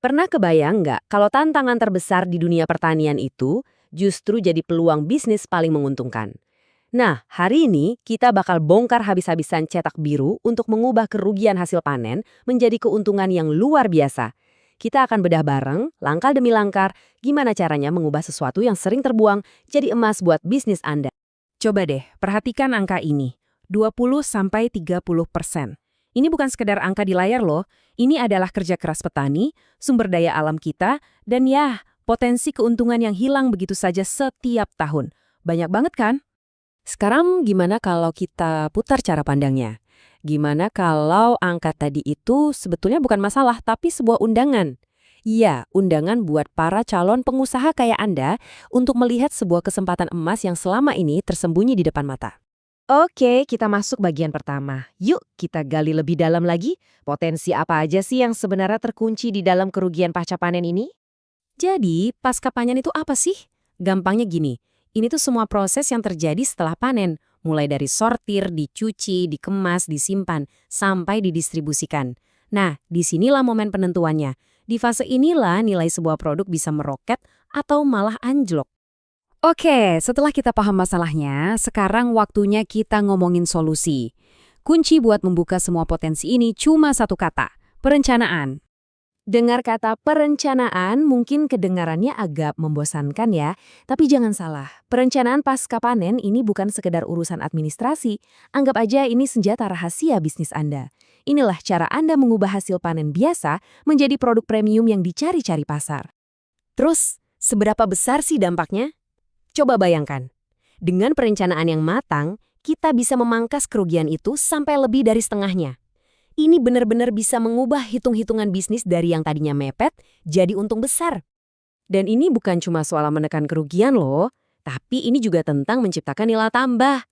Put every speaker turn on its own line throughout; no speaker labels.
Pernah kebayang nggak kalau tantangan terbesar di dunia pertanian itu justru jadi peluang bisnis paling menguntungkan? Nah, hari ini kita bakal bongkar habis-habisan cetak biru untuk mengubah kerugian hasil panen menjadi keuntungan yang luar biasa. Kita akan bedah bareng, langkah demi langkah, gimana caranya mengubah sesuatu yang sering terbuang jadi emas buat bisnis Anda. Coba deh, perhatikan angka ini, 20–30%. Ini bukan sekedar angka di layar loh, ini adalah kerja keras petani, sumber daya alam kita, dan ya, potensi keuntungan yang hilang begitu saja setiap tahun. Banyak banget kan? Sekarang gimana kalau kita putar cara pandangnya? Gimana kalau angka tadi itu sebetulnya bukan masalah, tapi sebuah undangan? Iya, undangan buat para calon pengusaha kayak Anda untuk melihat sebuah kesempatan emas yang selama ini tersembunyi di depan mata. Oke, kita masuk bagian pertama. Yuk, kita gali lebih dalam lagi. Potensi apa aja sih yang sebenarnya terkunci di dalam kerugian pasca panen ini? Jadi, pasca panen itu apa sih? Gampangnya gini, ini tuh semua proses yang terjadi setelah panen, mulai dari sortir, dicuci, dikemas, disimpan, sampai didistribusikan. Nah, disinilah momen penentuannya. Di fase inilah nilai sebuah produk bisa meroket atau malah anjlok. Oke, setelah kita paham masalahnya, sekarang waktunya kita ngomongin solusi. Kunci buat membuka semua potensi ini cuma satu kata, perencanaan. Dengar kata perencanaan mungkin kedengarannya agak membosankan ya, tapi jangan salah, perencanaan pasca panen ini bukan sekedar urusan administrasi, anggap aja ini senjata rahasia bisnis Anda. Inilah cara Anda mengubah hasil panen biasa menjadi produk premium yang dicari-cari pasar. Terus, seberapa besar sih dampaknya? Coba bayangkan, dengan perencanaan yang matang, kita bisa memangkas kerugian itu sampai lebih dari setengahnya. Ini benar-benar bisa mengubah hitung-hitungan bisnis dari yang tadinya mepet jadi untung besar. Dan ini bukan cuma soal menekan kerugian loh, tapi ini juga tentang menciptakan nilai tambah.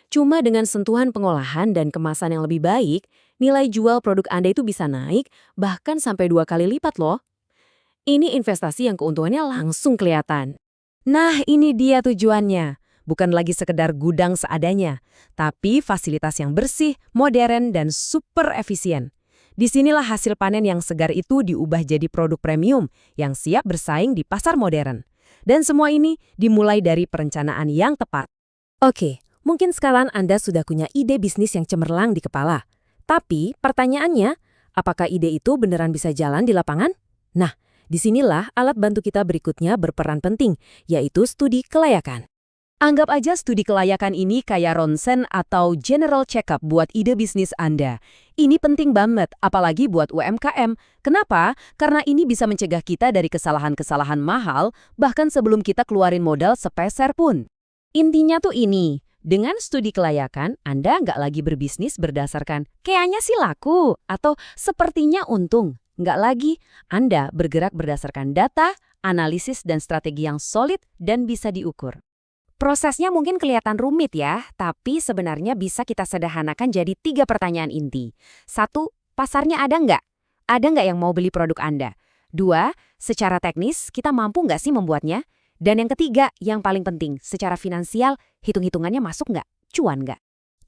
Cuma dengan sentuhan pengolahan dan kemasan yang lebih baik, nilai jual produk Anda itu bisa naik bahkan sampai 2 kali lipat loh. Ini investasi yang keuntungannya langsung kelihatan. Nah, ini dia tujuannya. Bukan lagi sekedar gudang seadanya, tapi fasilitas yang bersih, modern, dan super efisien. Disinilah hasil panen yang segar itu diubah jadi produk premium yang siap bersaing di pasar modern. Dan semua ini dimulai dari perencanaan yang tepat. Oke, mungkin sekarang Anda sudah punya ide bisnis yang cemerlang di kepala. Tapi pertanyaannya, apakah ide itu beneran bisa jalan di lapangan? Nah, disinilah alat bantu kita berikutnya berperan penting, yaitu studi kelayakan. Anggap aja studi kelayakan ini kayak ronsen atau general check-up buat ide bisnis Anda. Ini penting banget, apalagi buat UMKM. Kenapa? Karena ini bisa mencegah kita dari kesalahan-kesalahan mahal, bahkan sebelum kita keluarin modal sepeser pun. Intinya tuh ini, dengan studi kelayakan, Anda nggak lagi berbisnis berdasarkan kayaknya sih laku atau sepertinya untung. Nggak lagi, Anda bergerak berdasarkan data, analisis, dan strategi yang solid dan bisa diukur. Prosesnya mungkin kelihatan rumit ya, tapi sebenarnya bisa kita sederhanakan jadi 3 pertanyaan inti. 1, pasarnya ada nggak? Ada nggak yang mau beli produk Anda? 2, secara teknis kita mampu nggak sih membuatnya? Dan yang ketiga, yang paling penting, secara finansial, hitung-hitungannya masuk nggak? Cuan nggak?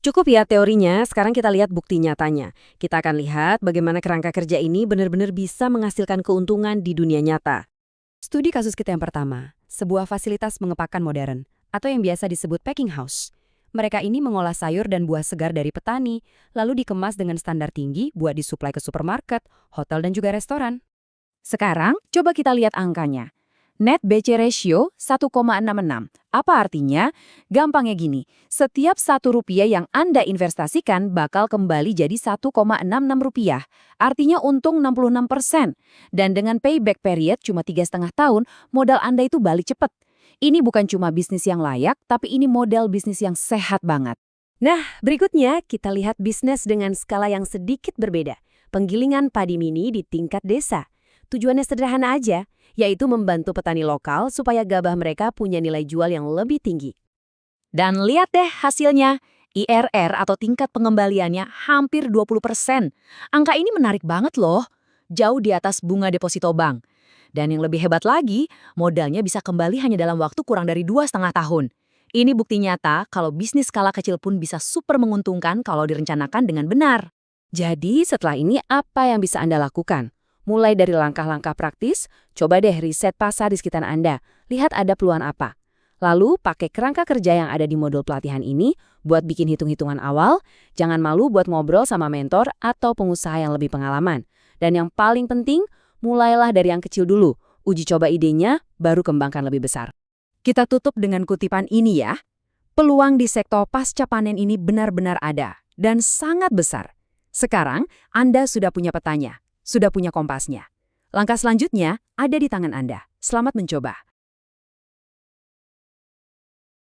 Cukup ya teorinya, sekarang kita lihat bukti nyatanya. Kita akan lihat bagaimana kerangka kerja ini benar-benar bisa menghasilkan keuntungan di dunia nyata. Studi kasus kita yang pertama, sebuah fasilitas pengepakan modern, atau yang biasa disebut packing house. Mereka ini mengolah sayur dan buah segar dari petani, lalu dikemas dengan standar tinggi buat disuplai ke supermarket, hotel, dan juga restoran. Sekarang, coba kita lihat angkanya. Net BC ratio 1,66. Apa artinya? Gampangnya gini, setiap Rp1 yang Anda investasikan bakal kembali jadi Rp1,66. Artinya untung 66%. Dan dengan payback period cuma 3,5 tahun, modal Anda itu balik cepat. Ini bukan cuma bisnis yang layak, tapi ini model bisnis yang sehat banget. Nah, berikutnya kita lihat bisnis dengan skala yang sedikit berbeda. Penggilingan padi mini di tingkat desa. Tujuannya sederhana aja, yaitu membantu petani lokal supaya gabah mereka punya nilai jual yang lebih tinggi. Dan lihat deh hasilnya, IRR atau tingkat pengembaliannya hampir 20%. Angka ini menarik banget loh, jauh di atas bunga deposito bank. Dan yang lebih hebat lagi, modalnya bisa kembali hanya dalam waktu kurang dari 2,5 tahun. Ini bukti nyata kalau bisnis skala kecil pun bisa super menguntungkan kalau direncanakan dengan benar. Jadi setelah ini apa yang bisa Anda lakukan? Mulai dari langkah-langkah praktis, coba deh riset pasar di sekitar Anda. Lihat ada peluang apa. Lalu, pakai kerangka kerja yang ada di modul pelatihan ini buat bikin hitung-hitungan awal. Jangan malu buat ngobrol sama mentor atau pengusaha yang lebih pengalaman. Dan yang paling penting, mulailah dari yang kecil dulu. Uji coba idenya, baru kembangkan lebih besar. Kita tutup dengan kutipan ini ya. Peluang di sektor pasca panen ini benar-benar ada dan sangat besar. Sekarang, Anda sudah punya petanya. Sudah punya kompasnya. Langkah selanjutnya ada di tangan Anda. Selamat mencoba.